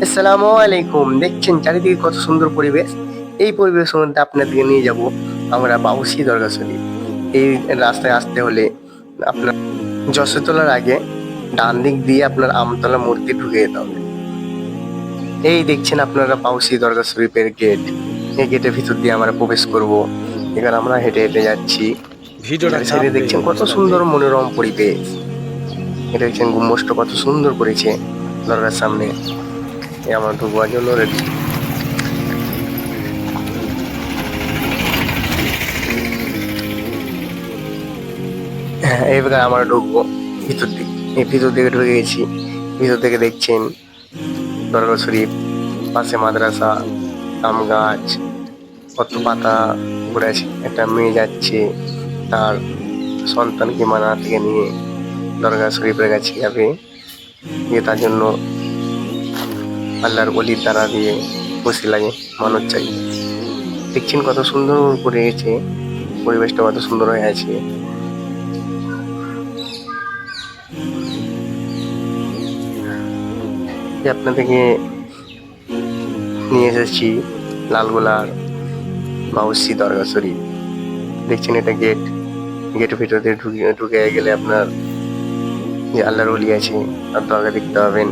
আসসালামু আলাইকুম। দেখছেন চারিদিকে কত সুন্দর পরিবেশ। এই পরিবেশের মধ্যে আপনাদেরকে নিয়ে যাব আমরা বাউসি দরগা শরীফ। এই রাস্তায় আসতে হলে আপনার যশোতলার আগে ডান দিক দিয়ে আপনার আমতলা মূর্তি ঢুকে যেতে হবে। এই দেখছেন আপনারা বাউসি দরগা শরীফের গেট। এই গেটের ভিতর দিয়ে আমরা প্রবেশ করব। এবার আমরা হেঁটে হেঁটে যাচ্ছি। ভিডিওটা চারি সাইডে কাঁপবে দেখছেন কত বুঝতে পারলি? সুন্দর মনোরম পরিবেশ। এটা দেখছেন গম্বুজটা কত সুন্দর করেছে দরগার সামনে। আমরা ঢুকবার জন্য রেডি। হ্যাঁ, এবার আমরা ঢুকবো ভিতর দিকে। এই ভিতর দিকে ঢুকে গেছি। ভিতর থেকে দেখছেন দরগা শরীফ, পাশে মাদ্রাসা, আম গাছ, কত পাতা পড়ে আছে। একটা মেয়ে যাচ্ছে তার সন্তানকে মানা থেকে নিয়ে দরগা শরীফের কাছে যাবে, গিয়ে তার জন্য আল্লাহর অলির দ্বারা দিয়ে খুশি লাগে, মানত চাই। দেখছেন কত সুন্দর করে গেছে, পরিবেশটা কত সুন্দর হয়ে আছে। আপনাদেরকে নিয়ে এসেছি লালগোলার বাউসি দরগা শরীফ। দেখছেন এটা গেট। গেটের ভিতর দিয়ে ঢুকে ঢুকে গেলে আপনার যে আল্লাহর ওলি আছে তার দরগা দেখতে পাবেন।